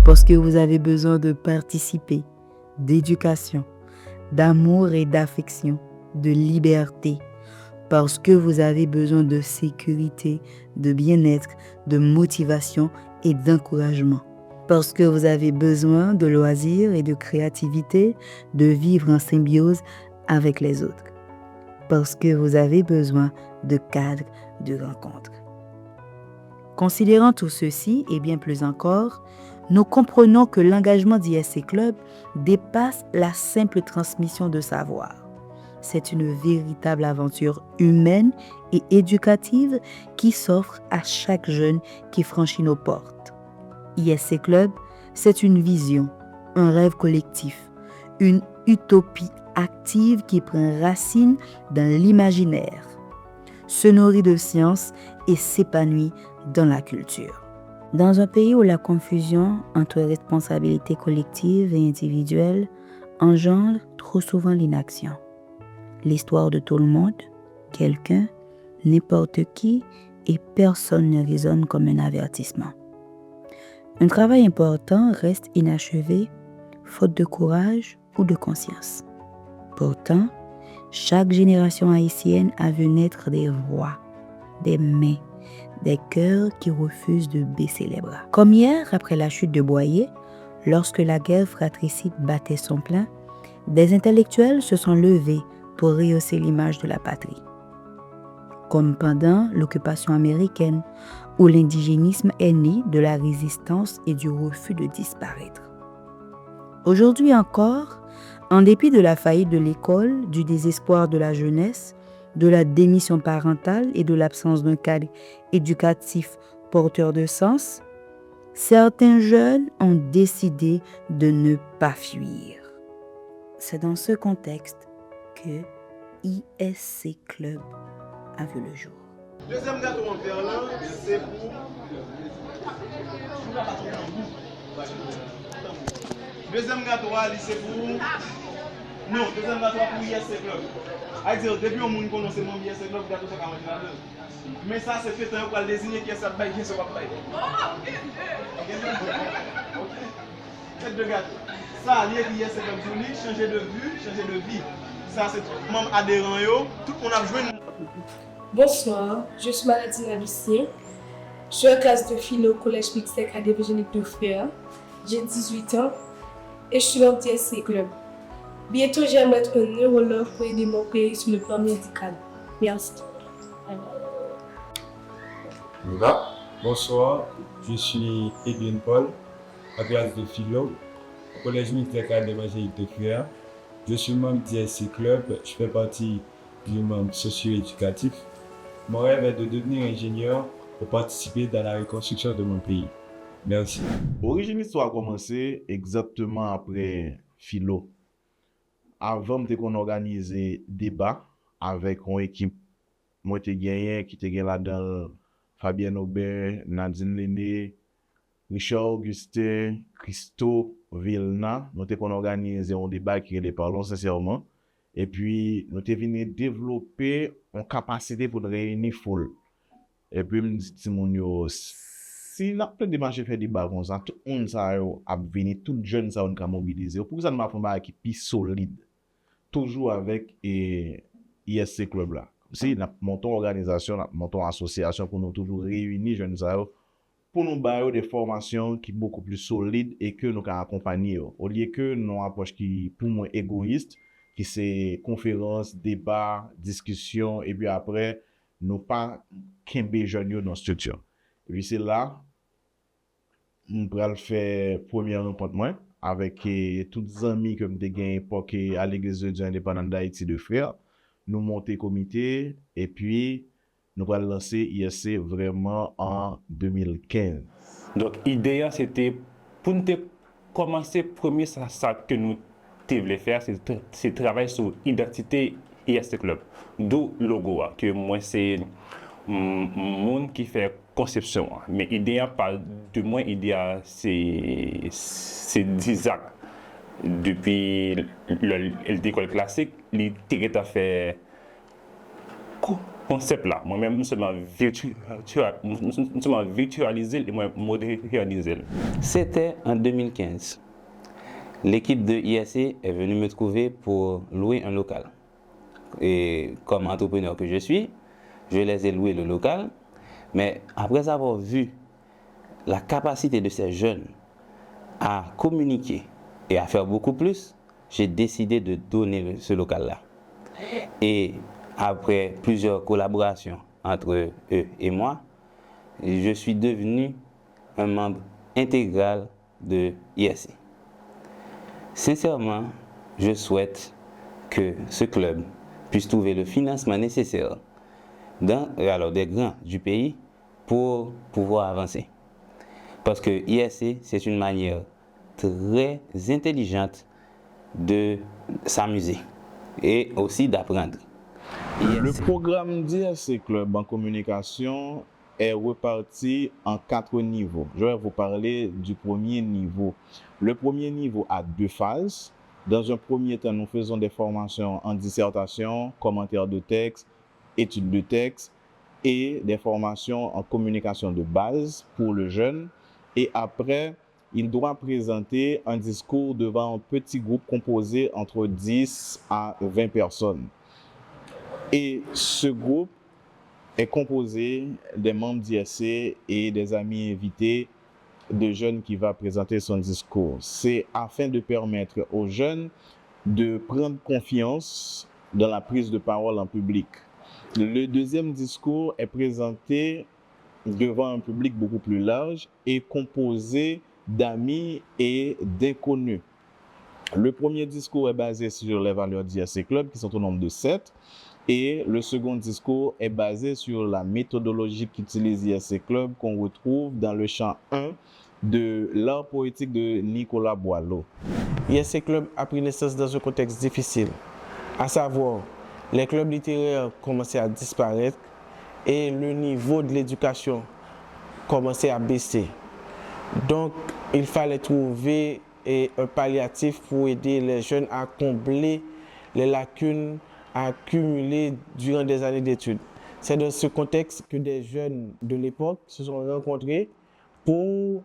parce que vous avez besoin de participer, d'éducation, d'amour et d'affection, de liberté, parce que vous avez besoin de sécurité, de bien-être, de motivation et d'encouragement, parce que vous avez besoin de loisirs et de créativité, de vivre en symbiose avec les autres, parce que vous avez besoin de cadres de rencontres. Considérant tout ceci et bien plus encore, nous comprenons que l'engagement d'ISC Club dépasse la simple transmission de savoir. C'est une véritable aventure humaine et éducative qui s'offre à chaque jeune qui franchit nos portes. ISC Club, c'est une vision, un rêve collectif, une utopie active qui prend racine dans l'imaginaire, se nourrit de science et s'épanouit dans la culture. Dans un pays où la confusion entre responsabilité collective et individuelle engendre trop souvent l'inaction, l'histoire de tout le monde, quelqu'un, n'importe qui et personne ne résonne comme un avertissement. Un travail important reste inachevé, faute de courage ou de conscience. Pourtant, chaque génération haïtienne a vu naître des voix, des mains, des cœurs qui refusent de baisser les bras. Comme hier, après la chute de Boyer, lorsque la guerre fratricide battait son plein, des intellectuels se sont levés pour rehausser l'image de la patrie. Comme pendant l'occupation américaine, où l'indigénisme est né de la résistance et du refus de disparaître. Aujourd'hui encore, en dépit de la faillite de l'école, du désespoir de la jeunesse, de la démission parentale et de l'absence d'un cadre éducatif porteur de sens, certains jeunes ont décidé de ne pas fuir. C'est dans ce contexte que ISC Club a vu le jour. Deuxième gâteau en faire là, c'est pour... Deuxième gâteau, c'est pour... Non, deuxième gâteau pour ISC Club. C'est-à-dire, depuis on monde connaît mon ISC Club, gâteau c'est quand même. Mais ça, c'est fait pour le désigner qui est ça, qui est ça, Faites deux gâteaux. Ça, lié qui ISC Club, changer de vue, changer de vie. Ça, c'est tout le monde adhérent, tout le monde a joué. Bonsoir, je suis Maladine Lucien. Je suis en classe de philo au collège mixte académique de Frères. J'ai 18 ans et je suis dans le TSC Club. Bientôt, j'aimerais être un neurologue pour aider mon pays sur le plan médical. Merci. Bonsoir, je suis Edwin Paul, en classe de philo au collège mixte académique de Frères. Je suis membre du TSC Club, je fais partie du membre socio-éducatif. Mon rêve est de devenir ingénieur pour participer dans la reconstruction de mon pays. Merci. Origine Histoire a commencé exactement après philo. Avant qu'on organise débat avec une équipe, moi qui était là-dedans Fabien Aubert, Nadine Léné, Richard Augustin, Christo Vilna. Nous avons organisé un débat qui est parlons sincèrement. Et puis, nous avons venu développer une capacité pour réunir foule. Et puis, je me dis, si nous avons démarché faire des débat comme ça, tout le monde a venu, tout jeune ça a mobilisé. Pour ça, nous avons fait un équipe plus solide. Toujours avec ISC Club là. Si nous montons organisation, nous montons association pour nous toujours réunir jeunes pour nous bailler des formations qui sont beaucoup plus solides et que nous pouvons accompagner. Au lieu que nous approche qui pour moi égoïste, qui c'est conférence, débat, discussion, et puis après, nous pas qu'un jeunes dans la structure. Et puis c'est là, nous pourrons faire première rencontre avec tous les amis que nous avons gagné à l'église de Dieu indépendante d'Haïti de Frères. Nous monter comité et puis nous allons lancer ISC vraiment en 2015. Donc l'idée c'était pour nous commencer premier ça que nous voulons faire, c'est travailler sur l'identité ISC Club. D'où le logo que moi c'est monde qui fait conception. Mais l'idée pas de moi, l'idée c'est 10 ans. Depuis l'école classique, l'idée a fait concept-là, moi-même, nous sommes virtualisé et moi modernisé. C'était en 2015. L'équipe de ISC est venue me trouver pour louer un local. Et comme entrepreneur que je suis, je les ai loués le local. Mais après avoir vu la capacité de ces jeunes à communiquer et à faire beaucoup plus, j'ai décidé de donner ce local-là. Et après plusieurs collaborations entre eux et moi, je suis devenu un membre intégral de ISC. Sincèrement, je souhaite que ce club puisse trouver le financement nécessaire des grands du pays pour pouvoir avancer. Parce que ISC, c'est une manière très intelligente de s'amuser et aussi d'apprendre. Le programme d'ISC Club en communication est reparti en 4 niveaux. Je vais vous parler du premier niveau. Le premier niveau a 2 phases. Dans un premier temps, nous faisons des formations en dissertation, commentaires de texte, études de texte et des formations en communication de base pour le jeune. Et après, il doit présenter un discours devant un petit groupe composé entre 10 à 20 personnes. Et ce groupe est composé des membres d'ISC et des amis invités de jeunes qui va présenter son discours. C'est afin de permettre aux jeunes de prendre confiance dans la prise de parole en public. Le deuxième discours est présenté devant un public beaucoup plus large et composé d'amis et d'inconnus. Le premier discours est basé sur les valeurs d'ISC Club qui sont au nombre de 7. Et le second discours est basé sur la méthodologie qu'utilise ISC Club qu'on retrouve dans le champ 1 de l'art poétique de Nicolas Boileau. ISC Club a pris naissance dans un contexte difficile, à savoir les clubs littéraires commençaient à disparaître et le niveau de l'éducation commençait à baisser. Donc il fallait trouver un palliatif pour aider les jeunes à combler les lacunes accumulées durant des années d'études. C'est dans ce contexte que des jeunes de l'époque se sont rencontrés pour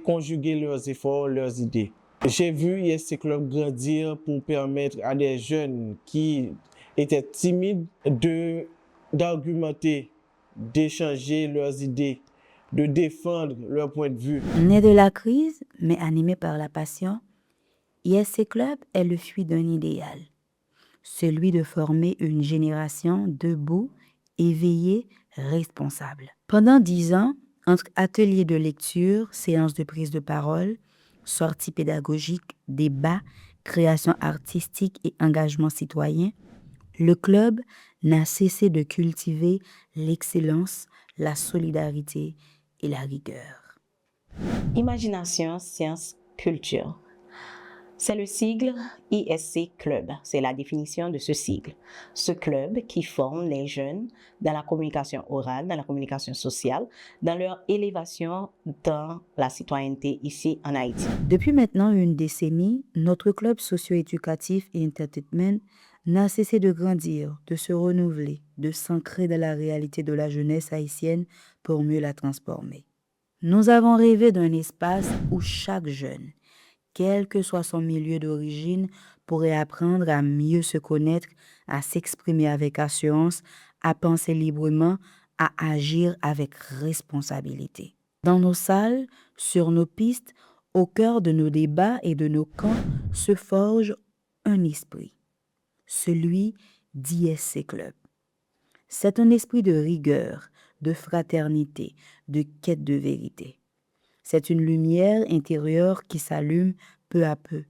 conjuguer leurs efforts, leurs idées. J'ai vu ISC Club grandir pour permettre à des jeunes qui étaient timides d'argumenter, d'échanger leurs idées, de défendre leur point de vue. Né de la crise, mais animé par la passion, ISC Club est le fruit d'un idéal, celui de former une génération debout, éveillée, responsable. Pendant 10 ans, entre ateliers de lecture, séances de prise de parole, sorties pédagogiques, débats, création artistique et engagement citoyen, le club n'a cessé de cultiver l'excellence, la solidarité et la rigueur. Imagination, science, culture. C'est le sigle ISC Club, c'est la définition de ce sigle. Ce club qui forme les jeunes dans la communication orale, dans la communication sociale, dans leur élévation dans la citoyenneté ici en Haïti. Depuis maintenant une décennie, notre club socio-éducatif et entertainment n'a cessé de grandir, de se renouveler, de s'ancrer dans la réalité de la jeunesse haïtienne pour mieux la transformer. Nous avons rêvé d'un espace où chaque jeune, quel que soit son milieu d'origine, pourrait apprendre à mieux se connaître, à s'exprimer avec assurance, à penser librement, à agir avec responsabilité. Dans nos salles, sur nos pistes, au cœur de nos débats et de nos camps, se forge un esprit, celui d'ISC Club. C'est un esprit de rigueur, de fraternité, de quête de vérité. C'est une lumière intérieure qui s'allume peu à peu,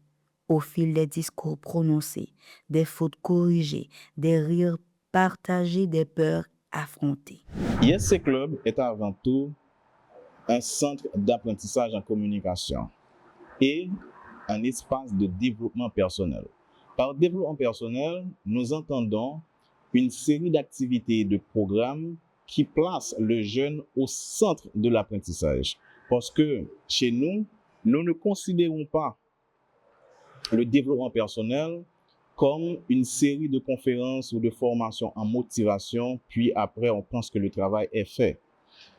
au fil des discours prononcés, des fautes corrigées, des rires partagés, des peurs affrontées. ISC Club est avant tout un centre d'apprentissage en communication et un espace de développement personnel. Par développement personnel, nous entendons une série d'activités et de programmes qui placent le jeune au centre de l'apprentissage. Parce que chez nous, nous ne considérons pas le développement personnel comme une série de conférences ou de formations en motivation, puis après, on pense que le travail est fait.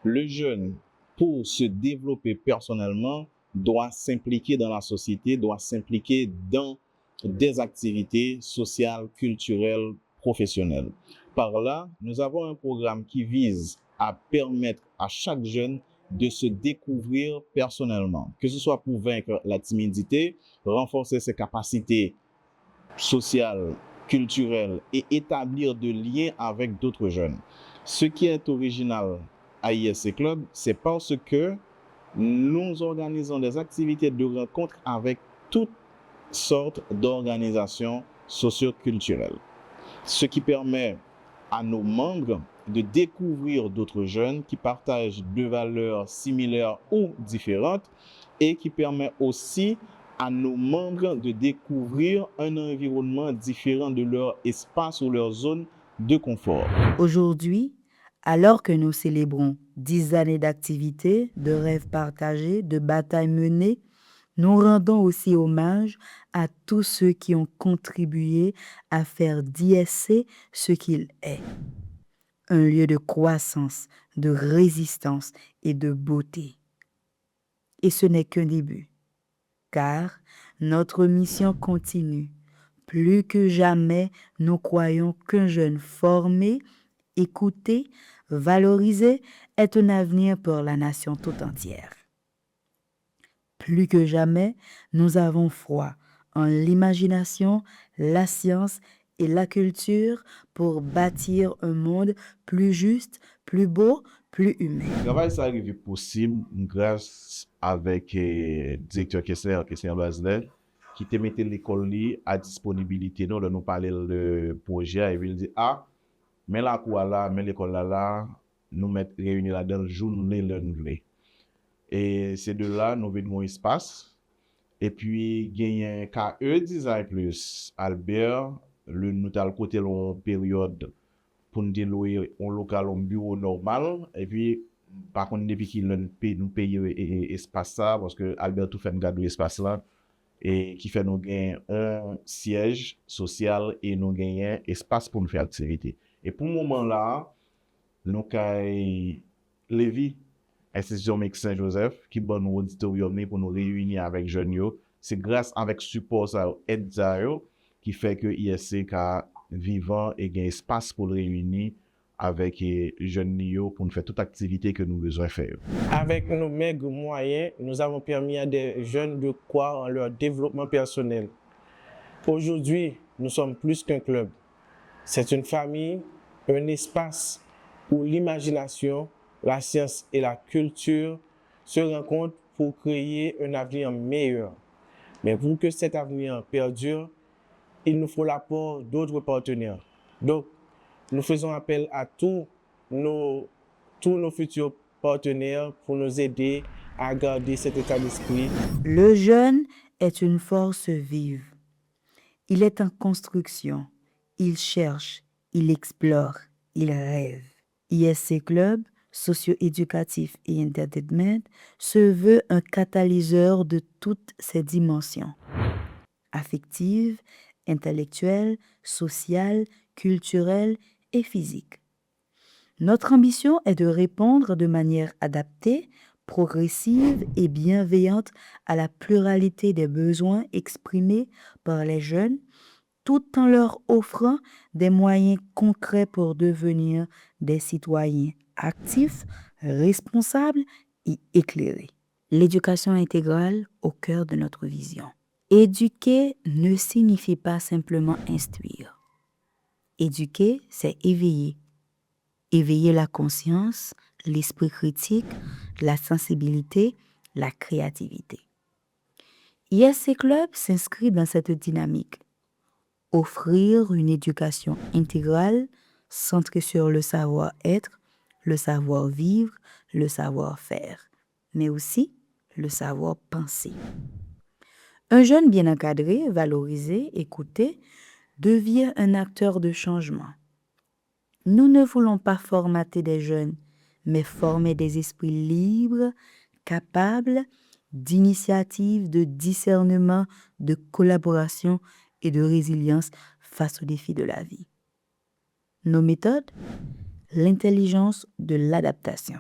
Le jeune, pour se développer personnellement, doit s'impliquer dans la société, doit s'impliquer dans des activités sociales, culturelles, professionnelles. Par là, nous avons un programme qui vise à permettre à chaque jeune de se découvrir personnellement, que ce soit pour vaincre la timidité, renforcer ses capacités sociales, culturelles et établir de liens avec d'autres jeunes. Ce qui est original à ISC Club, c'est parce que nous organisons des activités de rencontre avec toutes sortes d'organisations socio-culturelles, ce qui permet à nos membres de découvrir d'autres jeunes qui partagent des valeurs similaires ou différentes et qui permet aussi à nos membres de découvrir un environnement différent de leur espace ou leur zone de confort. Aujourd'hui, alors que nous célébrons 10 années d'activité, de rêves partagés, de batailles menées, nous rendons aussi hommage à tous ceux qui ont contribué à faire d'ISC ce qu'il est. Un lieu de croissance, de résistance et de beauté. Et ce n'est qu'un début, car notre mission continue. Plus que jamais, nous croyons qu'un jeune formé, écouté, valorisé est un avenir pour la nation tout entière. Plus que jamais, nous avons foi en l'imagination, la science et la culture pour bâtir un monde plus juste, plus beau, plus humain. Le travail ça arrivé possible grâce avec directeur Kessler Basler, qui te mettait l'école à disponibilité nous de nous parler le projet et il dit mais la quoi là, mais l'école là, nous mettre réunir là dans le journée le nouvelé. Et c'est de là nous venons un espace et puis gagner KE Design Plus Albert le nous t'as le côté long période pour nous louer un local un bureau normal et puis par contre depuis qu'il nous paye espace ça parce que Albert tout fait nous garder espace là et qui fait nous gagner un siège social et nous gagner espace pour nous faire activité. Et pour le moment là, nous avons Lévi, Institution Mix Saint-Joseph, qui bon nous auditorium pour nous réunir avec jeunes. C'est grâce avec support ça aide ça qui fait que ISC a vivant et gain espace pour le réunir avec les jeunes pour nous faire toute activité que nous besoin faire. Avec nos maigres moyens, nous avons permis à des jeunes de croire en leur développement personnel. Aujourd'hui, nous sommes plus qu'un club. C'est une famille, un espace où l'imagination, la science et la culture se rencontrent pour créer un avenir meilleur. Mais pour que cet avenir perdure, il nous faut l'apport d'autres partenaires. Donc, nous faisons appel à tous nos futurs partenaires pour nous aider à garder cet état d'esprit. Le jeune est une force vive. Il est en construction. Il cherche, il explore, il rêve. ISC Club, socio-éducatif et entertainment, se veut un catalyseur de toutes ces dimensions. Affectives, intellectuelles, sociales, culturelles et physiques. Notre ambition est de répondre de manière adaptée, progressive et bienveillante à la pluralité des besoins exprimés par les jeunes, tout en leur offrant des moyens concrets pour devenir des citoyens actifs, responsables et éclairés. L'éducation intégrale au cœur de notre vision. Éduquer ne signifie pas simplement instruire. Éduquer, c'est éveiller. Éveiller la conscience, l'esprit critique, la sensibilité, la créativité. ISC Club s'inscrit dans cette dynamique. Offrir une éducation intégrale centrée sur le savoir-être, le savoir-vivre, le savoir-faire, mais aussi le savoir-penser. Un jeune bien encadré, valorisé, écouté, devient un acteur de changement. Nous ne voulons pas formater des jeunes, mais former des esprits libres, capables d'initiative, de discernement, de collaboration et de résilience face aux défis de la vie. Nos méthodes? L'intelligence de l'adaptation.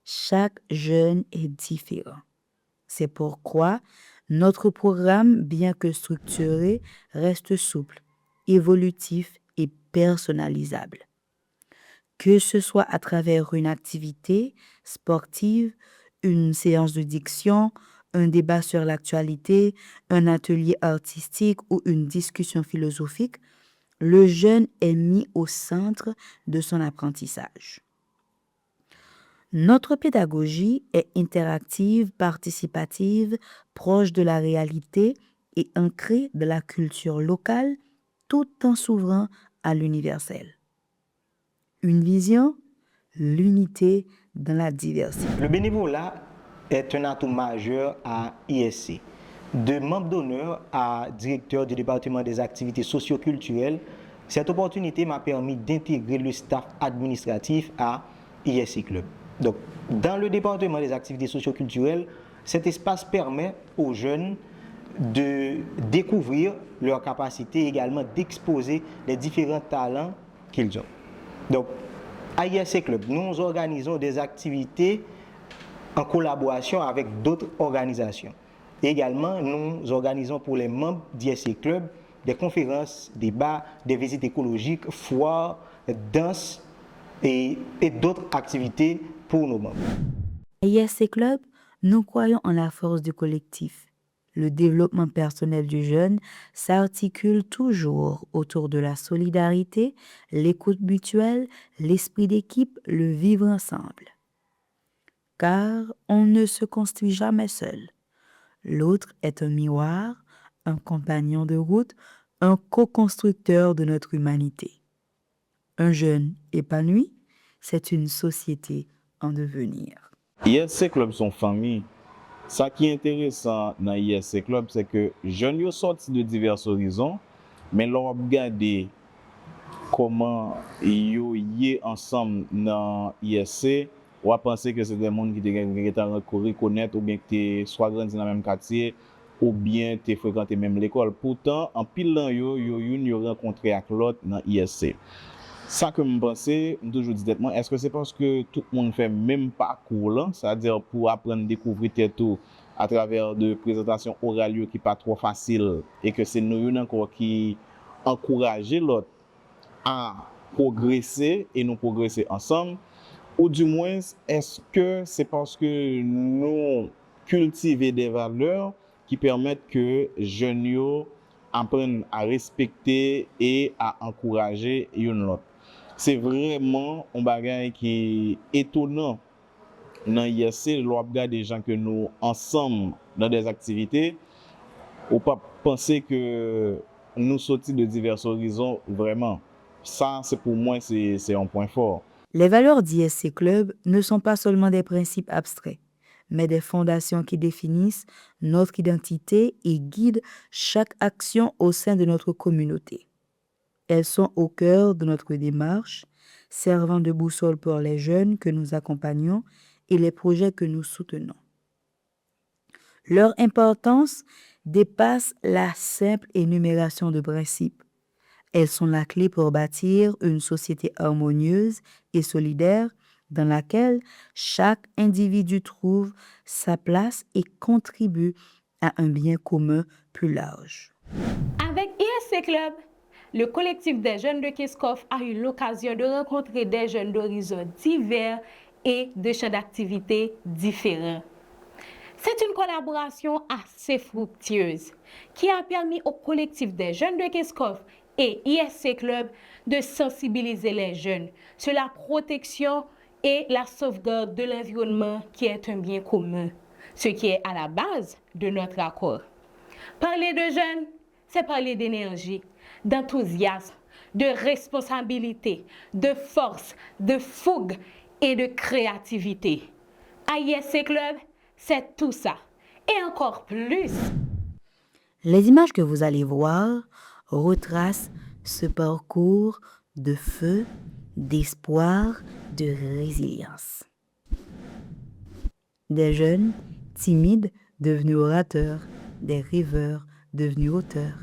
Chaque jeune est différent. C'est pourquoi notre programme, bien que structuré, reste souple, évolutif et personnalisable. Que ce soit à travers une activité sportive, une séance de diction, un débat sur l'actualité, un atelier artistique ou une discussion philosophique, le jeune est mis au centre de son apprentissage. Notre pédagogie est interactive, participative, proche de la réalité et ancrée de la culture locale tout en s'ouvrant à l'universel. Une vision, l'unité dans la diversité. Le bénévolat est un atout majeur à ISC. De membre d'honneur à directeur du département des activités socio-culturelles, cette opportunité m'a permis d'intégrer le staff administratif à ISC Club. Donc, dans le département des activités socio-culturelles, cet espace permet aux jeunes de découvrir leurs capacités et également d'exposer les différents talents qu'ils ont. Donc, à ISC Club, nous organisons des activités en collaboration avec d'autres organisations. Et également, nous organisons pour les membres d'ISC Club des conférences, débats, des visites écologiques, foires, danses et d'autres activités pour nos membres. À ISC Club, nous croyons en la force du collectif. Le développement personnel du jeune s'articule toujours autour de la solidarité, l'écoute mutuelle, l'esprit d'équipe, le vivre ensemble. Car on ne se construit jamais seul. L'autre est un miroir, un compagnon de route, un co-constructeur de notre humanité. Un jeune épanoui, c'est une société en devenir. ISC Club son famille. Ça qui est intéressant dans ISC Club, c'est que jeunes sont sortis de divers horizons, mais l'on regarde comment ils sont ensemble dans ISC. On va penser que c'est des gens qui te reconnaissent ou bien qui soit grandi dans le même quartier ou bien qui fréquentent même l'école. Pourtant, en pile dans yo rencontré avec l'autre dans ISC. Ça que je pense, je toujours dit tête, est-ce que c'est parce que tout le monde fait même parcours là, c'est-à-dire pour apprendre à découvrir tout à travers de présentations orales qui pas trop facile et que c'est nous encore qui encourager l'autre à progresser et nous progresser ensemble, ou du moins est-ce que c'est parce que nous cultivons des valeurs qui permettent que jeunes apprennent à respecter et à encourager l'autre. C'est vraiment un bagage qui est étonnant dans ISC, l'on regarde des gens que nous ensemble dans des activités, ou pas penser que nous sortis de divers horizons vraiment. Ça, c'est pour moi, c'est un point fort. Les valeurs d'ISC Club ne sont pas seulement des principes abstraits, mais des fondations qui définissent notre identité et guident chaque action au sein de notre communauté. Elles sont au cœur de notre démarche, servant de boussole pour les jeunes que nous accompagnons et les projets que nous soutenons. Leur importance dépasse la simple énumération de principes. Elles sont la clé pour bâtir une société harmonieuse et solidaire dans laquelle chaque individu trouve sa place et contribue à un bien commun plus large. Avec ISC Club, le collectif des jeunes de Kiskov a eu l'occasion de rencontrer des jeunes d'horizons divers et de champs d'activité différents. C'est une collaboration assez fructueuse qui a permis au collectif des jeunes de Kiskov et ISC Club de sensibiliser les jeunes sur la protection et la sauvegarde de l'environnement qui est un bien commun, ce qui est à la base de notre accord. Parler de jeunes, c'est parler d'énergie, d'enthousiasme, de responsabilité, de force, de fougue et de créativité. À ISC Club, c'est tout ça et encore plus. Les images que vous allez voir retracent ce parcours de feu, d'espoir, de résilience. Des jeunes timides devenus orateurs, des rêveurs devenus auteurs.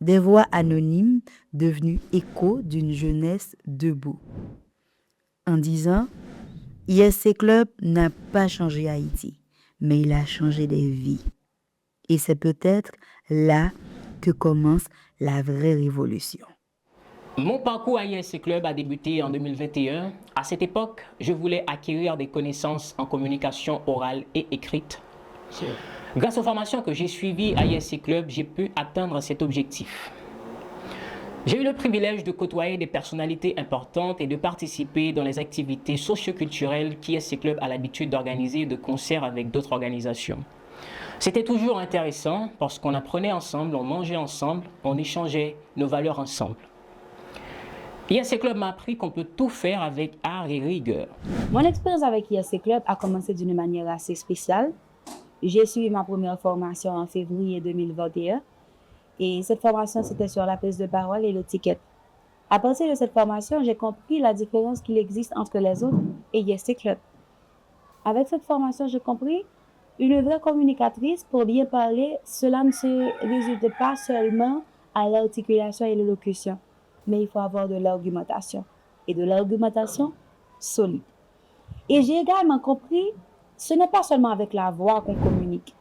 des voix anonymes devenues écho d'une jeunesse debout. En 10 ans, ISC Club n'a pas changé Haïti, mais il a changé des vies. Et c'est peut-être là que commence la vraie révolution. Mon parcours à ISC Club a débuté en 2021. À cette époque, je voulais acquérir des connaissances en communication orale et écrite. Grâce aux formations que j'ai suivies à ISC Club, j'ai pu atteindre cet objectif. J'ai eu le privilège de côtoyer des personnalités importantes et de participer dans les activités socio-culturelles qu'ISC Club a l'habitude d'organiser de concert avec d'autres organisations. C'était toujours intéressant parce qu'on apprenait ensemble, on mangeait ensemble, on échangeait nos valeurs ensemble. ISC Club m'a appris qu'on peut tout faire avec art et rigueur. Mon expérience avec ISC Club a commencé d'une manière assez spéciale. J'ai suivi ma première formation en février 2021 et cette formation c'était sur la prise de parole et l'étiquette. À partir de cette formation, j'ai compris la différence qu'il existe entre les autres et ISC Club. Avec cette formation, j'ai compris une vraie communicatrice pour bien parler, cela ne se résulte pas seulement à l'articulation et l'élocution, mais il faut avoir de l'argumentation et de l'argumentation solide. Et j'ai également compris, ce n'est pas seulement avec la voix qu'on communique,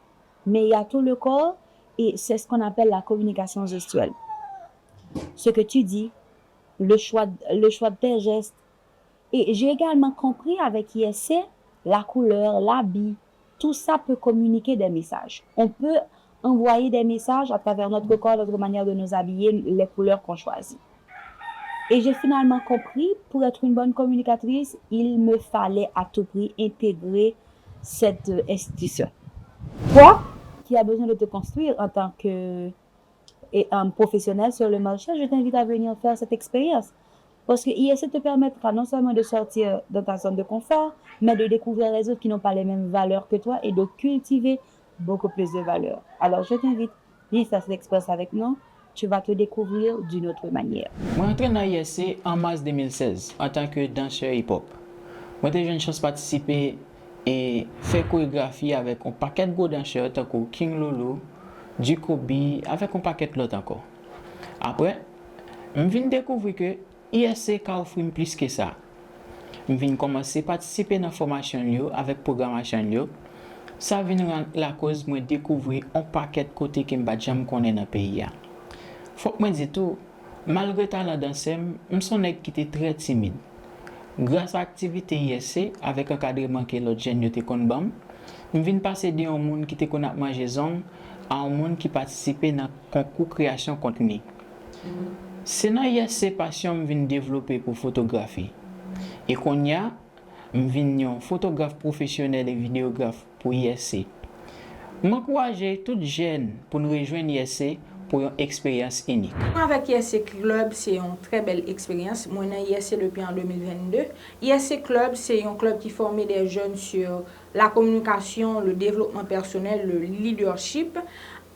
mais il y a tout le corps et c'est ce qu'on appelle la communication gestuelle. Ce que tu dis, le choix de tes gestes. Et j'ai également compris avec ISC, la couleur, l'habit, tout ça peut communiquer des messages. On peut envoyer des messages à travers notre corps, notre manière de nous habiller, les couleurs qu'on choisit. Et j'ai finalement compris, pour être une bonne communicatrice, il me fallait à tout prix intégrer cette institution. Toi, qui as besoin de te construire en tant que professionnel sur le marché, je t'invite à venir faire cette expérience. Parce que ISC te permettra non seulement de sortir de ta zone de confort, mais de découvrir les autres qui n'ont pas les mêmes valeurs que toi et de cultiver beaucoup plus de valeurs. Alors je t'invite, viens faire cette expérience avec nous. Tu vas te découvrir d'une autre manière. Moi, entré dans ISC en mars 2016 en tant que danseur hip-hop. Moi, j'ai eu une chance de participer et faire chorégraphie avec un paquet de gros danseurs, tant que King Lolo, Dukobi, avec un paquet de l'autre encore. Après, je viens découvrir que ISC a offert plus que ça. Je viens commencer à participer dans la formation avec la programmation. Ça vient rendre la cause de découvrir un paquet de côtés que je ne connais pas dans le pays. Faut que je dise tout, malgré le talent danser, je suis un mec qui était très timide. Grâce à l'activité ISC, avec un encadrement que l'autre jeune était connu, je viens passer d'un monde qui était connu à manger zone à un monde qui participait dans le concours création contenu. C'est dans ISC passion que je viens développer pour photographie. Et qu'on y a, je viens photographe professionnel et vidéographe pour ISC. Je m'encourage tout jeune pour nous rejoindre ISC pour une expérience unique. Avec ISC Club, c'est une très belle expérience. Moi, j'ai ISC depuis en 2022. ISC Club, c'est un club qui forme des jeunes sur la communication, le développement personnel, le leadership.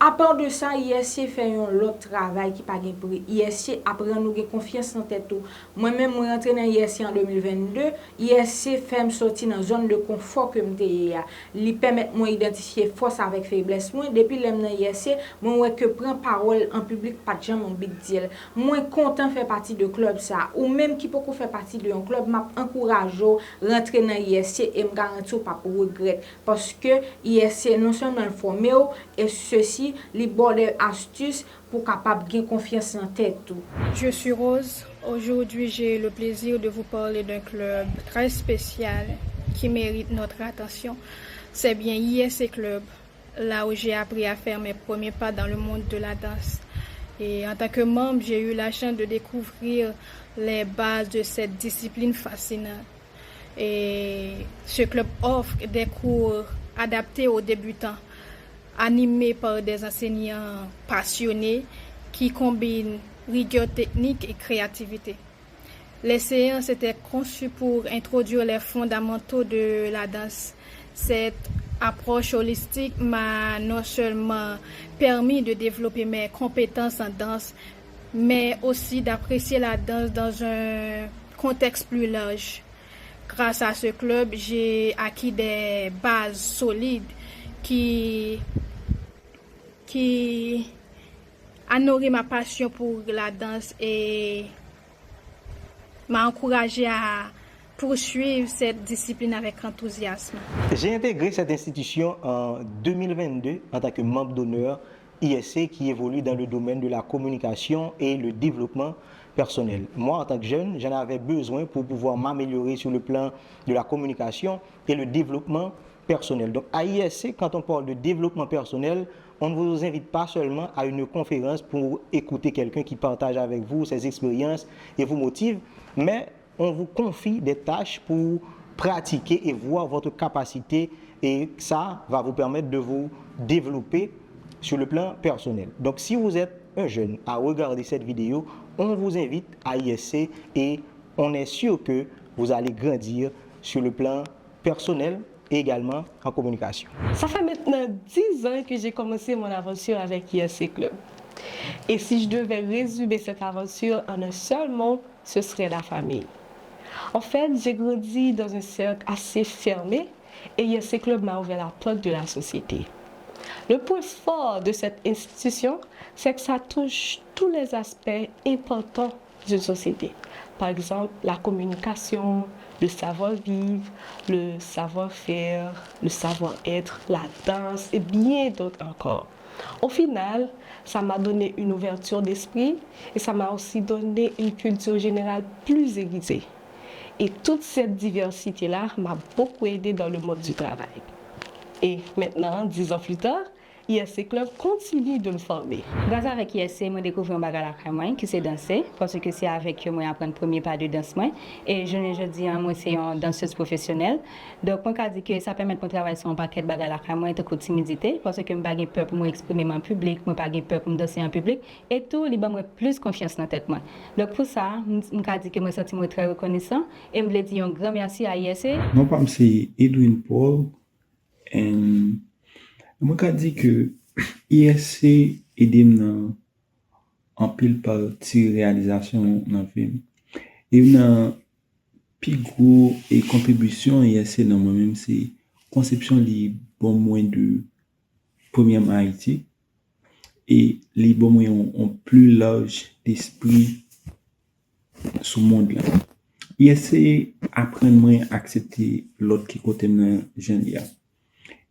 À part de ça, ISC fait un autre travail qui pas pour ISC apprend nous confiance en tête. Moi-même, je suis rentré dans ISC en 2022. ISC fait me sortir dans une zone de confort que je lui permet moi identifier force avec faiblesse. Moi, depuis que je suis dans ISC, moi que prendre parole en public pas de jamais un big deal. Moi content faire partie de club ça ou même qui peut faire partie de un club m'a encouragé rentrer dans ISC et me garantir pas pour regret parce que ISC non seulement formé et ceci les bonnes astuces pour capable gagner confiance en tête. Je suis Rose. Aujourd'hui, j'ai le plaisir de vous parler d'un club très spécial qui mérite notre attention. C'est bien ISC Club, là où j'ai appris à faire mes premiers pas dans le monde de la danse. Et en tant que membre, j'ai eu la chance de découvrir les bases de cette discipline fascinante. Et ce club offre des cours adaptés aux débutants, animé par des enseignants passionnés qui combinent rigueur technique et créativité. Les séances étaient conçues pour introduire les fondamentaux de la danse. Cette approche holistique m'a non seulement permis de développer mes compétences en danse, mais aussi d'apprécier la danse dans un contexte plus large. Grâce à ce club, j'ai acquis des bases solides qui a nourri ma passion pour la danse et m'a encouragé à poursuivre cette discipline avec enthousiasme. J'ai intégré cette institution en 2022 en tant que membre d'honneur ISC qui évolue dans le domaine de la communication et le développement personnel. Moi, en tant que jeune, j'en avais besoin pour pouvoir m'améliorer sur le plan de la communication et le développement personnel. Donc, à ISC, quand on parle de développement personnel, on ne vous invite pas seulement à une conférence pour écouter quelqu'un qui partage avec vous ses expériences et vous motive, mais on vous confie des tâches pour pratiquer et voir votre capacité et ça va vous permettre de vous développer sur le plan personnel. Donc, si vous êtes un jeune à regarder cette vidéo, on vous invite à ISC et on est sûr que vous allez grandir sur le plan personnel et également en communication. Ça fait maintenant 10 ans que j'ai commencé mon aventure avec ISC Club. Et si je devais résumer cette aventure en un seul mot, ce serait la famille. En fait, j'ai grandi dans un cercle assez fermé et ISC Club m'a ouvert la porte de la société. Le point fort de cette institution, c'est que ça touche tous les aspects importants d'une société. Par exemple, la communication, le savoir-vivre, le savoir-faire, le savoir-être, la danse et bien d'autres encore. Au final, ça m'a donné une ouverture d'esprit et ça m'a aussi donné une culture générale plus aiguisée. Et toute cette diversité-là m'a beaucoup aidé dans le monde du travail. Et maintenant, 10 ans plus tard, ISC Club continue de me former. Grâce à ISC, j'ai découvert un bagage à moi qui c'est danser, parce que c'est avec eux que j'ai appris le premier pas de danse. Et je dis, moi, c'est une danseuse professionnelle. Donc, moi, je dis que ça permet de travailler sur un paquet de bagages à moi, de timidité, parce que je n'ai pas peur pour m'exprimer en public, je n'ai pas peur pour me danser en public. Et tout, il m'a plus confiance dans la tête. Donc, pour ça, je dis que je me sens très reconnaissant. Et je me dis un grand merci à ISC. Mon nom, c'est Edwin Paul. Et moi, je dis que ISC aide en pile partie réalisation dans le film. Et une plus grosse contribution ISC dans moi-même, c'est conception de bon moyen de première Haïti et les bons moyens ont plus large d'esprit sur le monde là. ISC apprend moi à accepter l'autre qui côté dans jeune là.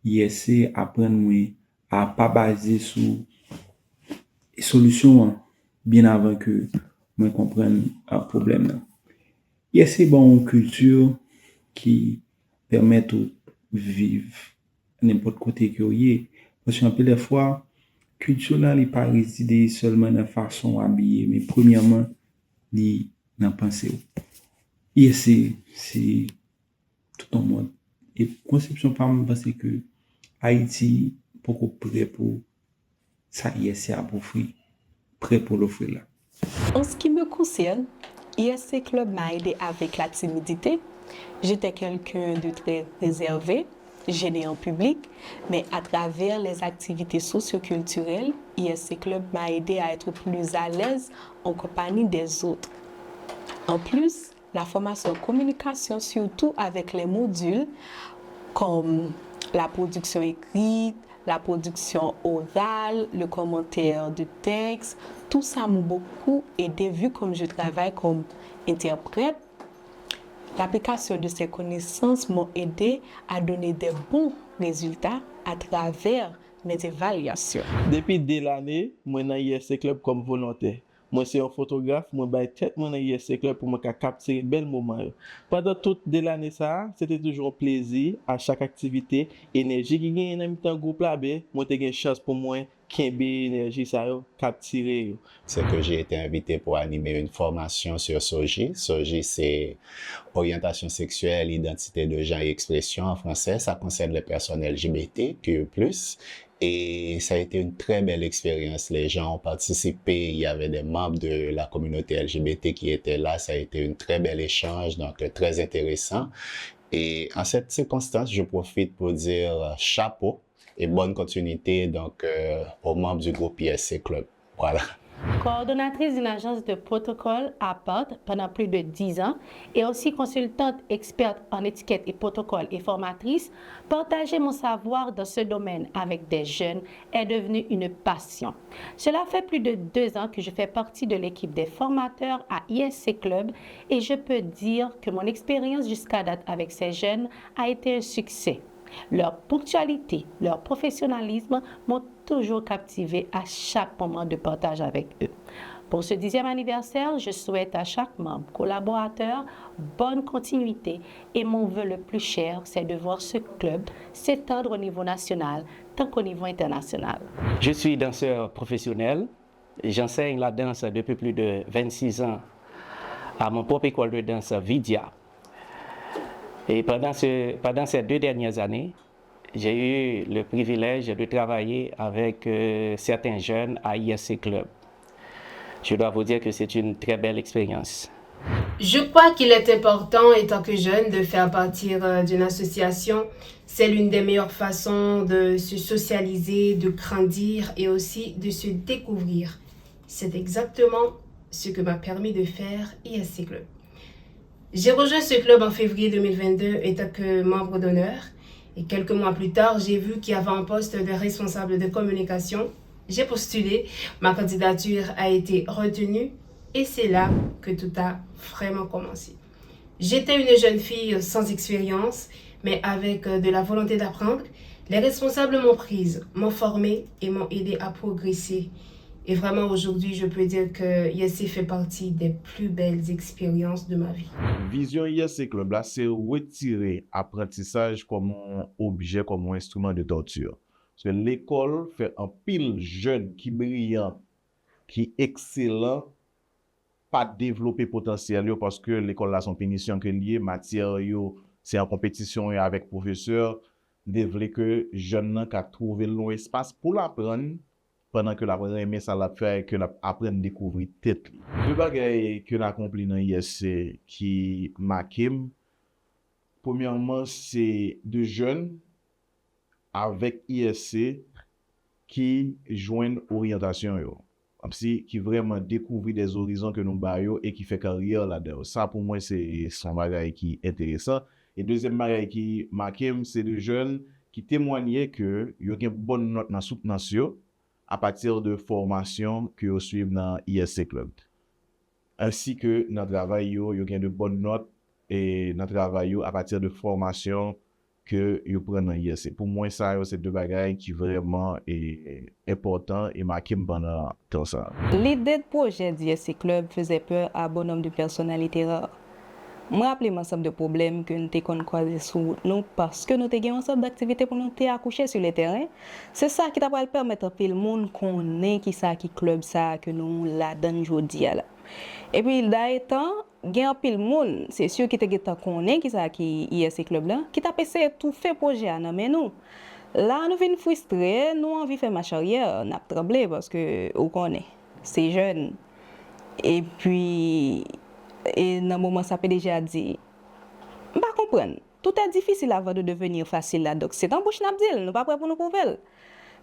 ISC apprend moi à pas baser sur solution bien avant que moi comprenne un problème là. ISC bon culture qui permet de vivre n'importe côté que vous y parce qu'un peu des fois culture là il pas résider seulement dans façon habiller mais premièrement li dans pensée. ISC c'est tout en mode et conception par moi parce que Haïti beaucoup prêt pour ça ISC a offrir prêt pour l'offrir là. En ce qui me concerne, ISC Club m'a aidé avec la timidité. J'étais quelqu'un de très réservé, gêné en public, mais à travers les activités socioculturelles, ISC Club m'a aidé à être plus à l'aise en compagnie des autres. En plus, la formation en communication, surtout avec les modules comme la production écrite, la production orale, le commentaire de texte, tout ça m'a beaucoup aidé vu comme je travaille comme interprète. L'application de ces connaissances m'a aidé à donner des bons résultats à travers mes évaluations. Depuis dès l'année, moi dans ISC Club comme volontaire. Moi c'est un photographe, moi bail tête moi dans ISC Club pour me capturer bel moment. Pendant toute l'année ça, c'était toujours un plaisir à chaque activité, énergie qui gagne dans temps groupe là ben, moi t'ai une chance pour moi kembe énergie ça yo capturer. C'est que j'ai été invité pour animer une formation sur SOGI. SOGI c'est orientation sexuelle, identité de genre et expression en français, ça concerne les personnes LGBTQ+. Et ça a été une très belle expérience. Les gens ont participé. Il y avait des membres de la communauté LGBT qui étaient là. Ça a été un très bel échange, donc très intéressant. Et en cette circonstance, je profite pour dire chapeau et bonne continuité donc, aux membres du groupe ISC Club. Voilà. Coordonnatrice d'une agence de protocole à Perth pendant plus de 10 ans et aussi consultante experte en étiquette et protocole et formatrice, partager mon savoir dans ce domaine avec des jeunes est devenu une passion. Cela fait plus de 2 ans que je fais partie de l'équipe des formateurs à ISC Club et je peux dire que mon expérience jusqu'à date avec ces jeunes a été un succès. Leur ponctualité, leur professionnalisme m'ont toujours captivé à chaque moment de partage avec eux. Pour ce 10e anniversaire, je souhaite à chaque membre, collaborateur, bonne continuité et mon vœu le plus cher, c'est de voir ce club s'étendre au niveau national tant qu'au niveau international. Je suis danseur professionnel. J'enseigne la danse depuis plus de 26 ans à mon propre école de danse Vidia. Et pendant ces 2 dernières années, j'ai eu le privilège de travailler avec certains jeunes à ISC Club. Je dois vous dire que c'est une très belle expérience. Je crois qu'il est important, en tant que jeune, de faire partie d'une association. C'est l'une des meilleures façons de se socialiser, de grandir et aussi de se découvrir. C'est exactement ce que m'a permis de faire ISC Club. J'ai rejoint ce club en février 2022 en tant que membre d'honneur. Et quelques mois plus tard, j'ai vu qu'il y avait un poste de responsable de communication. J'ai postulé, ma candidature a été retenue et c'est là que tout a vraiment commencé. J'étais une jeune fille sans expérience, mais avec de la volonté d'apprendre. Les responsables m'ont prise, m'ont formée et m'ont aidé à progresser. Et vraiment, aujourd'hui, je peux dire que ISC fait partie des plus belles expériences de ma vie. Vision ISC Club, là, c'est retirer apprentissage comme un objet, comme un instrument de torture. Parce que l'école fait un pile jeune qui brillant, qui excellent, pas développer potentiel parce que l'école a son pénition que lié, matière, c'est en compétition avec professeur, développer que jeune qui a trouvé long espace pour l'apprendre. Pendant que l'apprendre aimer ça l'a fait que l'apprendre à découvrir tête. Le bagage que l'accompli dans ISC qui marquem, premièrement c'est de jeunes avec ISC qui joignent orientation yo. Qui vraiment découvrir des horizons que nous baillons et qui fait carrière là-dedans. Ça pour moi c'est un bagage qui est intéressant. Et deuxième bagage qui marquem c'est de jeunes qui témoignaient que yo gen bonne note dans soutenance à partir de formation que vous suivez dans ISC Club. Ainsi que dans le travail, vous avez de bonnes notes et dans le travail à partir de formation que vous prenez dans ISC. Pour moi, ça, c'est deux bagages qui vraiment est important et marqué pendant tout ça. L'idée de projet d'ISC Club faisait peur à bon nombre de personnalités rares. Je me rappelle l'ensemble de problèmes que nous avons croisés sur nous parce que nous avons un ensemble d'activités pour nous accoucher sur le terrain. C'est ça qui t'a permettre à tout le monde qu'on ait qui ça qui club ça que nous la donne aujourd'hui là. Et puis d'ailleurs il y a un pile monde, c'est sûr qui t'a connaît qui ça qui ISC Club là, qui t'a essayé tout faire projet là mais nous là nous venons frustrés, nous envie faire marche arrière, n'a tremblé parce que on connaît, c'est jeune. Et puis et dans le moment ça peut déjà dire pas comprendre tout est difficile avant de devenir facile là donc c'est en bouche n'a dit nous pas prêt pour nous prouver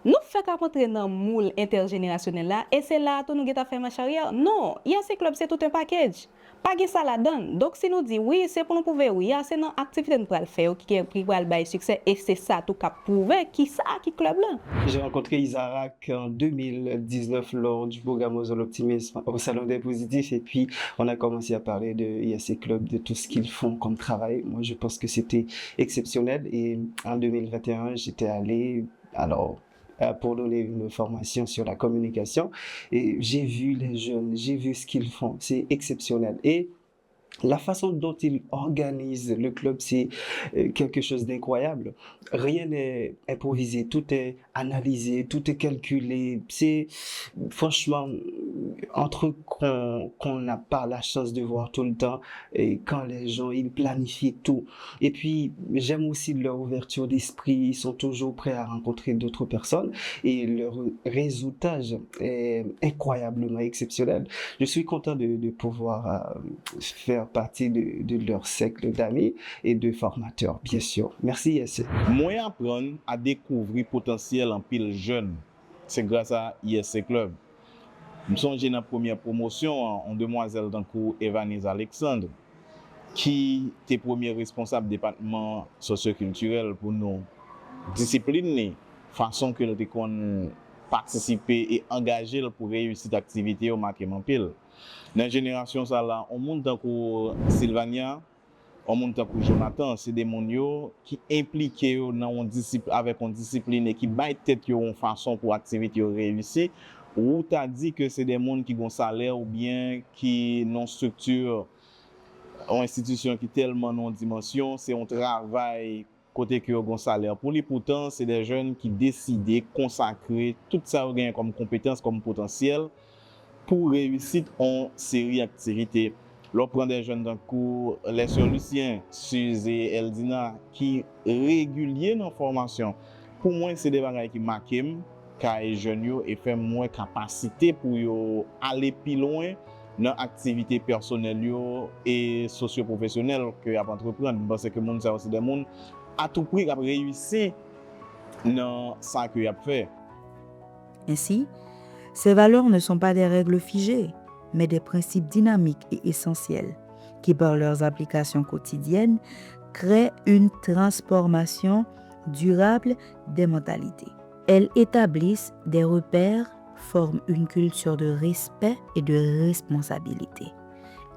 nous fait qu'à rentrer dans moule intergénérationnel là et c'est là tout nous geta faire marche arrière non ISC Club c'est tout un package pas que ça la donne donc si nous dit oui c'est pour nous prouver oui c'est une activité nous pour le faire qui va le bail succès et c'est ça tout cap prouver qui ça qui club là. J'ai rencontré Isaac en 2019 lors du programme Osons l'optimisme au salon des positifs et puis on a commencé à parler de ISC Club, de tout ce qu'ils font comme travail. Moi je pense que c'était exceptionnel et en 2021 j'étais allé pour donner une formation sur la communication et j'ai vu les jeunes, j'ai vu ce qu'ils font, c'est exceptionnel et la façon dont ils organisent le club, c'est quelque chose d'incroyable. Rien n'est improvisé, tout est analysé, tout est calculé. C'est franchement un truc qu'on n'a pas la chance de voir tout le temps. Et quand les gens, ils planifient tout. Et puis, j'aime aussi leur ouverture d'esprit. Ils sont toujours prêts à rencontrer d'autres personnes. Et leur réseautage est incroyablement exceptionnel. Je suis content de pouvoir faire partie de leur cercle d'amis et de formateurs, bien sûr. Merci, ISC. Moi, apprendre à découvrir potentiel en pile jeune, c'est grâce à ISC Club. Je me souviens dans la première promotion, en demoiselle d'Ankou Evanise Alexandre, qui était premier responsable du département socioculturel pour nous discipliner, façon que nous avons participer et engager pour réussir l'activité au marqué en pile. Dans la génération, ça là, on monte comme Sylvania, on monte comme Jonathan, c'est des gens qui impliqués avec une discipline et qui battent tête en façon pour l'activité réussir. Ou tu as dit que c'est des gens qui ont un salaire ou bien qui ont une structure, une institution qui est tellement non dimension, c'est un travail côté qui ont un salaire. Pour lui, pourtant, c'est des jeunes qui décident de consacrer tout ça comme compétence, comme potentiel pour réussir en série d'activités. L'on prend des jeunes d'un cours, les sœurs Lucien, Suze et Eldina, qui réguliers dans la formation. Pour moi, c'est des bagages qui marquent les jeunes et font moins capacité pour aller plus loin dans l'activité personnelle et socio-professionnelle que vous entreprendre. Parce que les gens, c'est des gens à tout prix qui ont réussi dans ce qu'ils ont fait. Ainsi, ces valeurs ne sont pas des règles figées, mais des principes dynamiques et essentiels qui, par leurs applications quotidiennes, créent une transformation durable des mentalités. Elles établissent des repères, forment une culture de respect et de responsabilité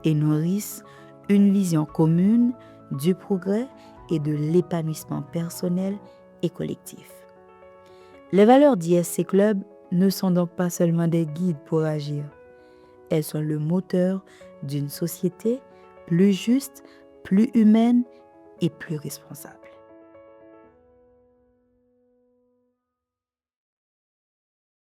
et nourrissent une vision commune du progrès et de l'épanouissement personnel et collectif. Les valeurs d'ISC Club ne sont donc pas seulement des guides pour agir. Elles sont le moteur d'une société plus juste, plus humaine et plus responsable.